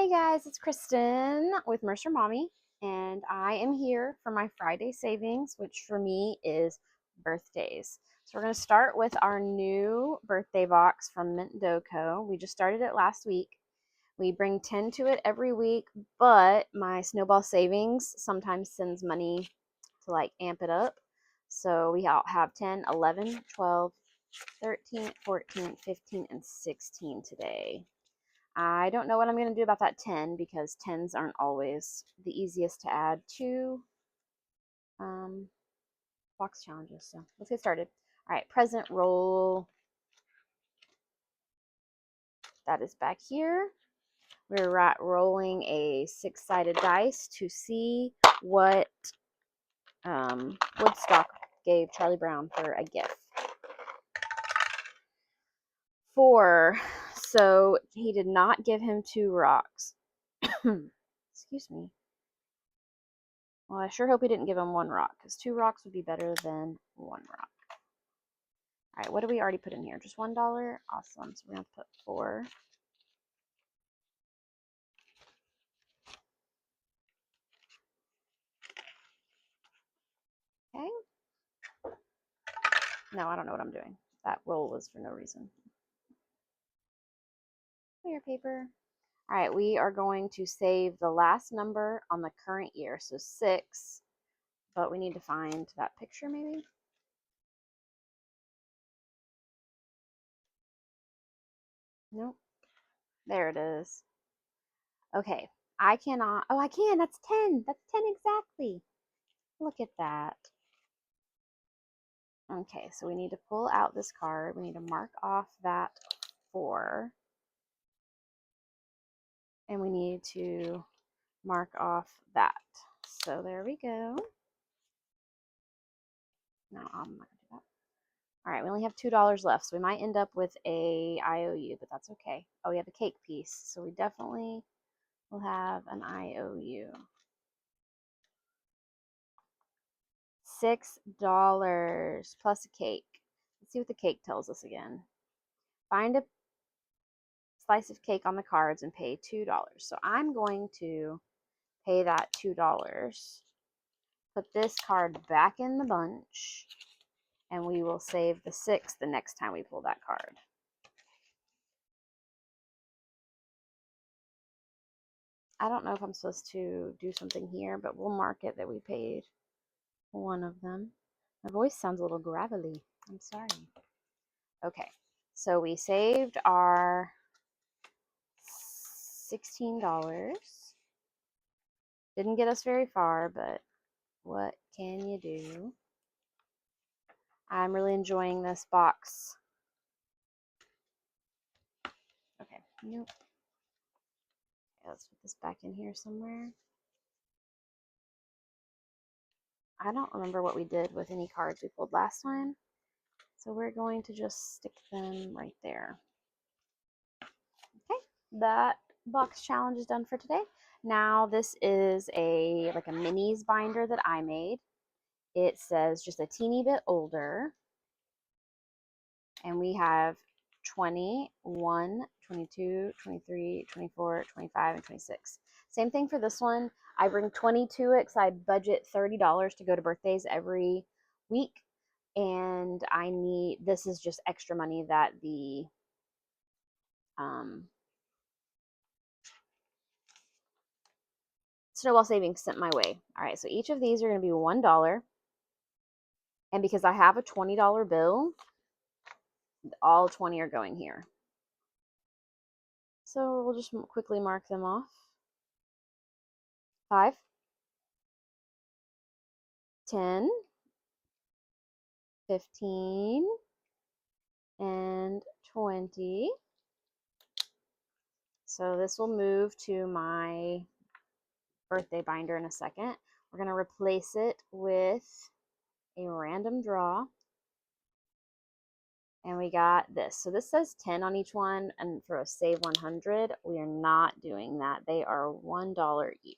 Hey guys, it's Kristen with Mercer Mommy, and I am here for my Friday savings, which for me is birthdays. So we're going to start with our new birthday box from Mint Dough Co. We just started it last week. We bring 10 to it every week, but my Snowball savings sometimes sends money to like amp it up. So we have 10, 11, 12, 13, 14, 15, and 16 today. I don't know what I'm going to do about that 10 because 10s aren't always the easiest to add to box challenges. So let's get started. All right, present roll. That is back here. We're rolling a 6-sided dice to see what Woodstock gave Charlie Brown for a gift. 4. So he did not give him 2 rocks. Excuse me. Well, I sure hope he didn't give him 1 rock, because 2 rocks would be better than 1 rock. All right, what do we already put in here? Just $1? Awesome. So we're going to put 4. Okay. No, I don't know what I'm doing. That roll was for no reason. Clear paper. All right, we are going to save the last number on the current year, so 6, but we need to find that picture maybe. Nope. There it is. Okay, I cannot. Oh, I can. That's 10. That's 10 exactly. Look at that. Okay, so we need to pull out this card. We need to mark off that 4. And we need to mark off that. So there we go. No, I'm not going to do that. All right, we only have $2 left, so we might end up with a IOU, but that's okay. Oh, we have a cake piece, so we definitely will have an IOU. $6 plus a cake. Let's see what the cake tells us again. Find a slice of cake on the cards and pay $2. So I'm going to pay that $2. Put this card back in the bunch, and we will save the 6 the next time we pull that card. I don't know if I'm supposed to do something here, but we'll mark it that we paid one of them. My voice sounds a little gravelly. I'm sorry. Okay, so we saved our $16. Didn't get us very far, but what can you do? I'm really enjoying this box. Okay, nope. Let's put this back in here somewhere. I don't remember what we did with any cards we pulled last time, so we're going to just stick them right there. Okay, that box challenge is done for today. Now this is like a minis binder that I made. It says just a teeny bit older, and we have 21, 22, 23, 24, 25, and 26. Same thing for this one. I bring 20 to it because I budget $30 to go to birthdays every week. And this is just extra money that the Snowball Savings sent my way. All right, so each of these are going to be $1. And because I have a $20 bill, all 20 are going here. So we'll just quickly mark them off. 5, 10, 15, and 20. So this will move to my birthday binder in a second. We're going to replace it with a random draw. And we got this. So this says 10 on each one, and for a save 100, we are not doing that. They are $1 each.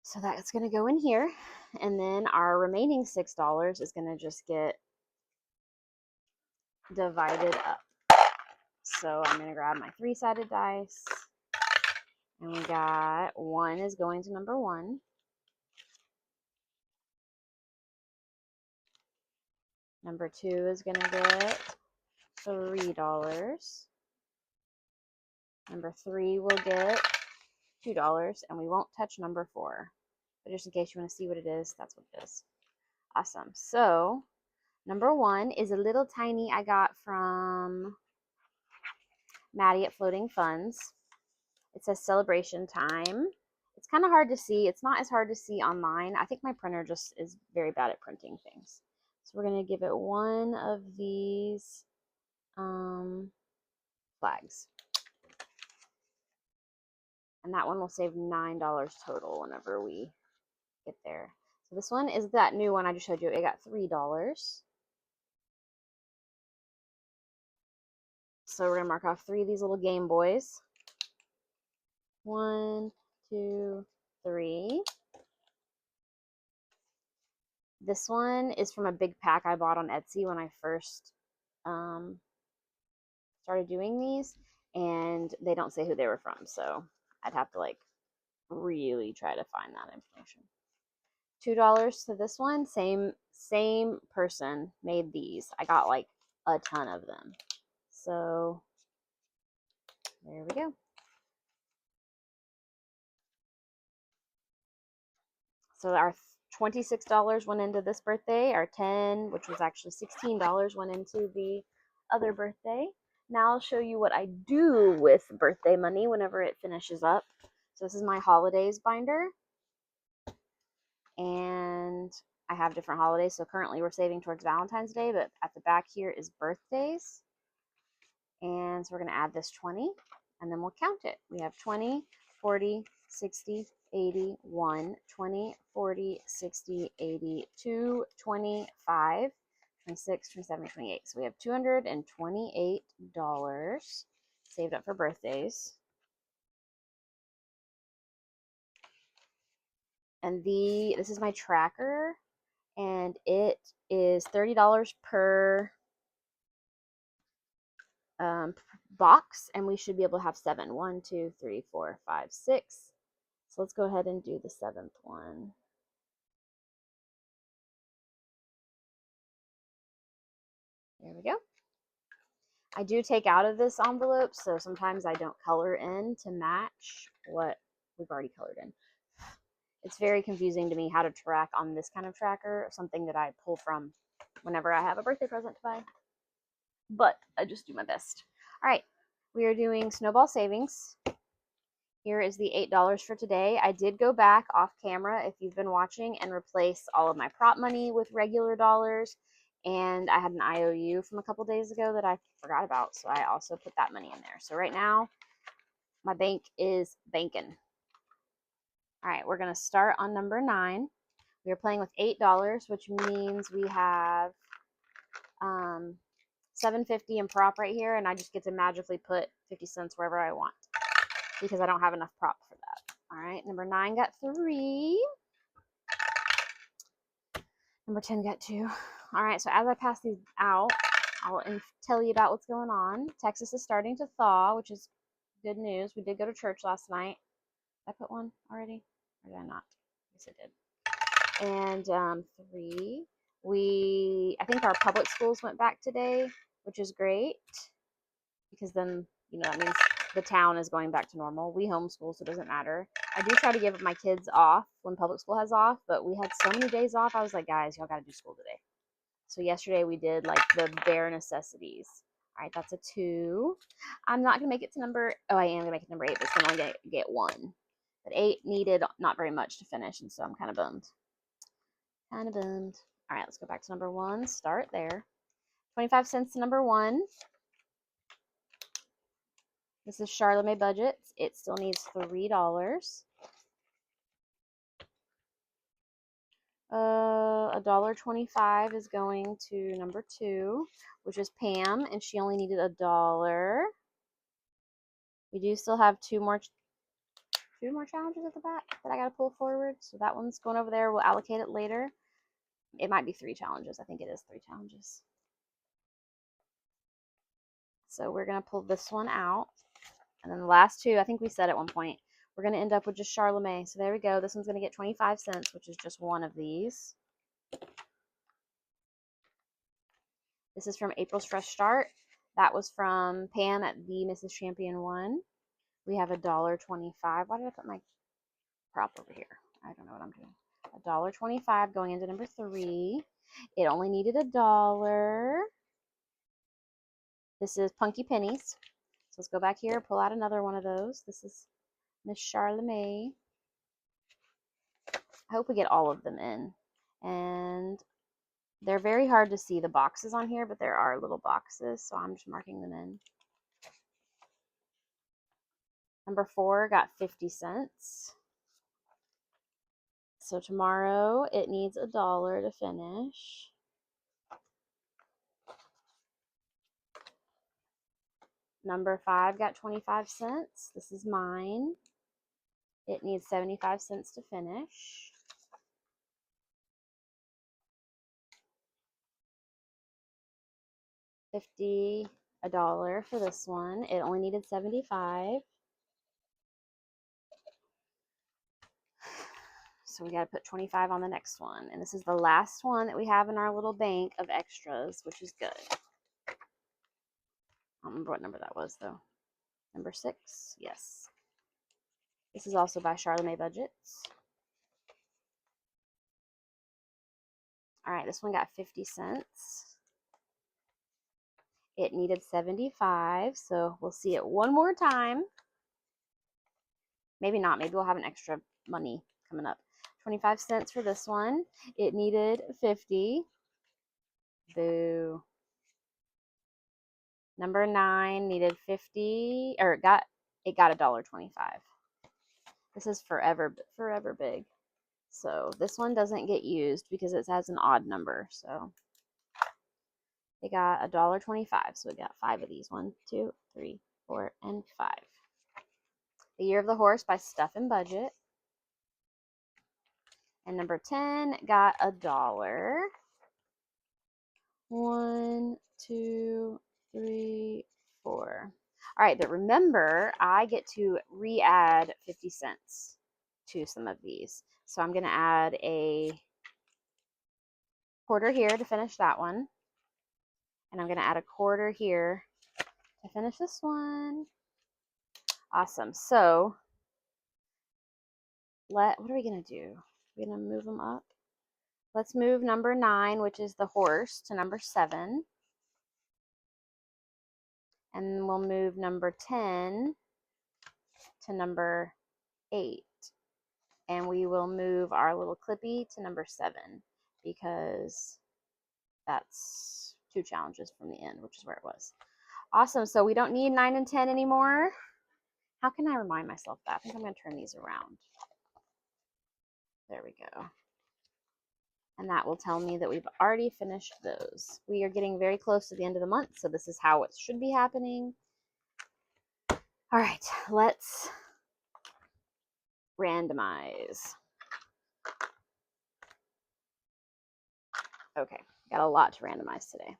So that's going to go in here. And then our remaining $6 is going to just get divided up. So I'm going to grab my 3-sided dice. And we got 1 is going to number 1. Number 2 is going to get $3. Number 3 will get $2, and we won't touch number 4. But just in case you want to see what it is, that's what it is. Awesome. So number 1 is a little tiny I got from Maddie at Floating Funds. It says celebration time. It's kind of hard to see. It's not as hard to see online. I think my printer just is very bad at printing things. So we're going to give it 1 of these flags. And that one will save $9 total whenever we get there. So this one is that new one I just showed you. It got $3. So we're going to mark off 3 of these little Game Boys. 1, 2, 3. This one is from a big pack I bought on Etsy when I first started doing these, and they don't say who they were from, so I'd have to like really try to find that information. $2 to this one. Same person made these. I got like a ton of them. So there we go. So our $26 went into this birthday. Our 10, which was actually $16, went into the other birthday. Now I'll show you what I do with birthday money whenever it finishes up. So this is my holidays binder. And I have different holidays. So currently we're saving towards Valentine's Day, but at the back here is birthdays. And so we're going to add this 20, and then we'll count it. We have 20, 40, 60, 80, 1, 20, 40, 60, 80, 2, 25, 26, 27, 28. So we have $228 saved up for birthdays. And this is my tracker, and it is $30 per box, and we should be able to have 7. 1, 2, 3, 4, 5, 6. So let's go ahead and do the 7th one. There we go. I do take out of this envelope, so sometimes I don't color in to match what we've already colored in. It's very confusing to me how to track on this kind of tracker, something that I pull from whenever I have a birthday present to buy. But I just do my best. All right, we are doing Snowball Savings. Here is the $8 for today. I did go back off camera, if you've been watching, and replace all of my prop money with regular dollars. And I had an IOU from a couple days ago that I forgot about, so I also put that money in there. So right now, my bank is banking. All right, we're going to start on number 9. We are playing with $8, which means we have $7.50 in prop right here, and I just get to magically put 50 cents wherever I want because I don't have enough prop for that. All right, number 9 got 3. Number 10 got 2. All right, so as I pass these out, I'll tell you about what's going on. Texas is starting to thaw, which is good news. We did go to church last night. Did I put 1 already? Or did I not? Yes, I did. And 3, I think our public schools went back today, which is great because then, that means the town is going back to normal. We homeschool, so it doesn't matter. I do try to give my kids off when public school has off, but we had so many days off. I was like, guys, y'all got to do school today. So yesterday we did like the bare necessities. All right, that's a 2. I'm not going to make it to I am going to make it number 8, but it's going to only get 1. But 8 needed not very much to finish, and so I'm kind of bummed. All right, let's go back to number 1. Start there. 25 cents to number 1. This is Charlemagne Budgets. It still needs $3. $1.25 is going to number 2, which is Pam, and she only needed $1. We do still have two more challenges at the back that I got to pull forward. So that one's going over there. We'll allocate it later. It might be 3 challenges. I think it is 3 challenges. So we're going to pull this one out. And then the last two, I think we said at one point, we're going to end up with just Charlemagne. So there we go. This one's going to get 25 cents, which is just one of these. This is from April's Fresh Start. That was from Pam at the Mrs. Champion 1. We have $1.25. Why did I put my prop over here? I don't know what I'm doing. $1.25 going into number 3. It only needed $1. This is Punky Pennies. So let's go back here, pull out another one of those. This is Miss Charlemagne. I hope we get all of them in. And they're very hard to see the boxes on here, but there are little boxes, so I'm just marking them in. Number 4 got 50 cents. So tomorrow it needs $1 to finish. Number 5 got 25 cents. This is mine. It needs 75 cents to finish. $50 for this one. It only needed 75. So we got to put 25 on the next one. And this is the last one that we have in our little bank of extras, which is good. I don't remember what number that was, though. Number 6, yes. This is also by Charlemagne Budgets. All right, this one got 50 cents. It needed 75, so we'll see it one more time. Maybe not. Maybe we'll have an extra money coming up. 25 cents for this one. It needed 50. Boo. Number 9 needed 50, or it got $1.25. This is forever big. So this one doesn't get used because it has an odd number. So they got $1.25. So we got 5 of these. 1, 2, 3, 4, and 5. The Year of the Horse by Stuff and Budget. And number 10 got $1. 1, 2, 3, 4. All right, but remember, I get to re-add 50 cents to some of these. So I'm going to add a quarter here to finish that one. And I'm going to add a quarter here to finish this one. Awesome. So what are we going to do? We're going to move them up. Let's move number 9, which is the horse, to number 7. And we'll move number 10 to number 8. And we will move our little clippy to number 7 because that's 2 challenges from the end, which is where it was. Awesome. So we don't need 9 and 10 anymore. How can I remind myself that? I think I'm going to turn these around. There we go. And that will tell me that we've already finished those. We are getting very close to the end of the month, so this is how it should be happening. All right, let's randomize. Okay, got a lot to randomize today.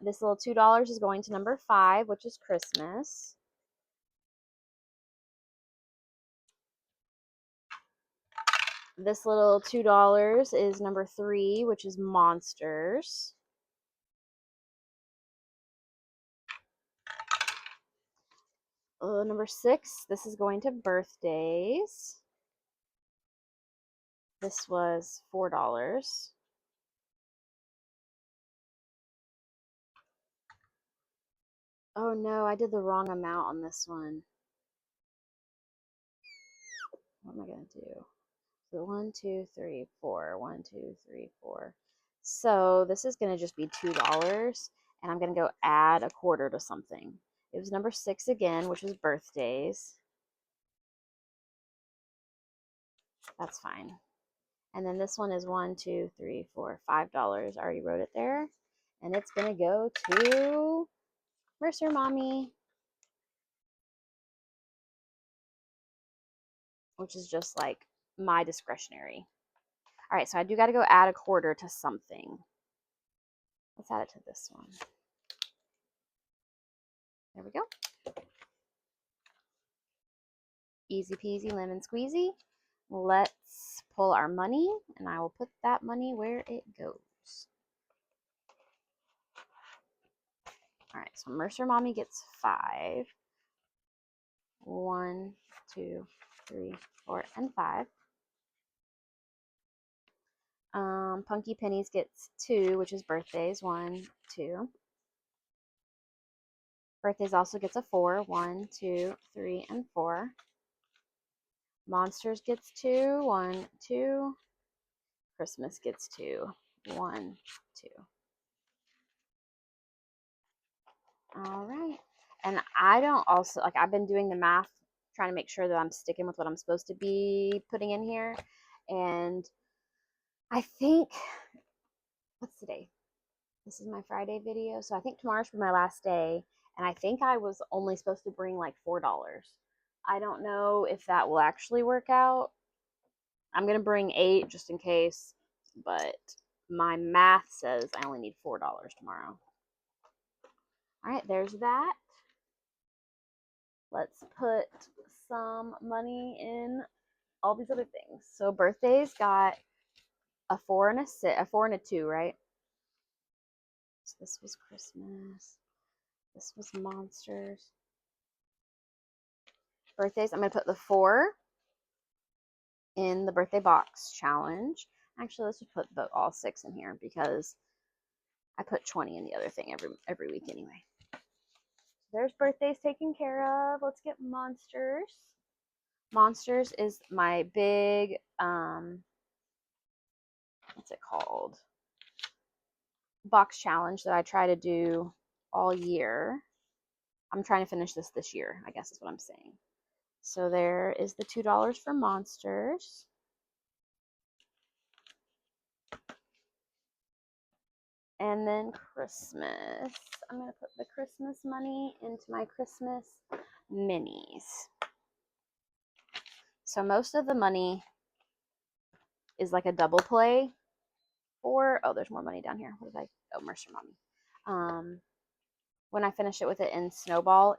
This little $2 is going to number 5, which is Christmas. This little $2 is number 3, which is Monsters. Number 6, this is going to Birthdays. This was $4. Oh no, I did the wrong amount on this one. What am I going to do? So 1, 2, 3, 4. 1, 2, 3, 4. So this is going to just be $2. And I'm going to go add a quarter to something. It was number 6 again, which was Birthdays. That's fine. And then this one is 1, 2, 3, 4, $5. I already wrote it there. And it's going to go to Mercer Mommy, which is just like my discretionary. All right, so I do got to go add a quarter to something. Let's add it to this one. There we go. Easy peasy lemon squeezy. Let's pull our money, and I will put that money where it goes. All right, so Mercer Mommy gets 5. 1, 2, 3, 4, and 5. Punky Pennies gets 2, which is birthdays. 1, 2. Birthdays also gets a 4. 1, 2, 3, and 4. Monsters gets 2. 1, 2. Christmas gets 2. 1, 2. All right. And I don't also, like, I've been doing the math, trying to make sure that I'm sticking with what I'm supposed to be putting in here. And I think, what's today? This is my Friday video. So I think tomorrow's my last day. And I think I was only supposed to bring like $4. I don't know if that will actually work out. I'm going to bring 8 just in case. But my math says I only need $4 tomorrow. All right, there's that. Let's put some money in all these other things. So birthdays got a 4 and a 4 and a 2, right? So this was Christmas. This was monsters. Birthdays, I'm going to put the 4 in the birthday box challenge. Actually, let's just put all 6 in here because I put 20 in the other thing every week anyway. There's birthdays taken care of. Let's get monsters. Monsters is my big, what's it called? Box challenge that I try to do all year. I'm trying to finish this year, I guess is what I'm saying. So there is the $2 for monsters. And then Christmas. I'm going to put the Christmas money into my Christmas minis. So most of the money is like a double play for, oh, there's more money down here. What did oh, Mercer Mommy. When I finish it with it in Snowball,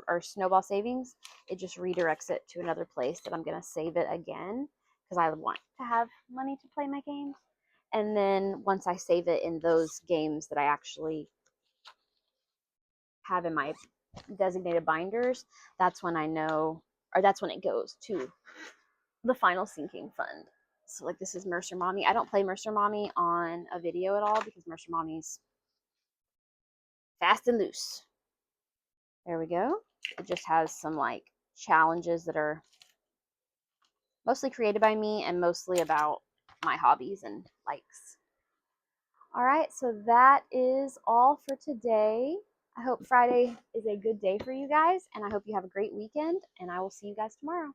or Snowball Savings, it just redirects it to another place that I'm going to save it again because I want to have money to play my games. And then once I save it in those games that I actually have in my designated binders, that's when I know, or that's when it goes to the final sinking fund. So like this is Mercer Mommy. I don't play Mercer Mommy on a video at all because Mercer Mommy's fast and loose. There we go. It just has some like challenges that are mostly created by me and mostly about my hobbies and likes. All right, so that is all for today. I hope Friday is a good day for you guys, and I hope you have a great weekend, and I will see you guys tomorrow.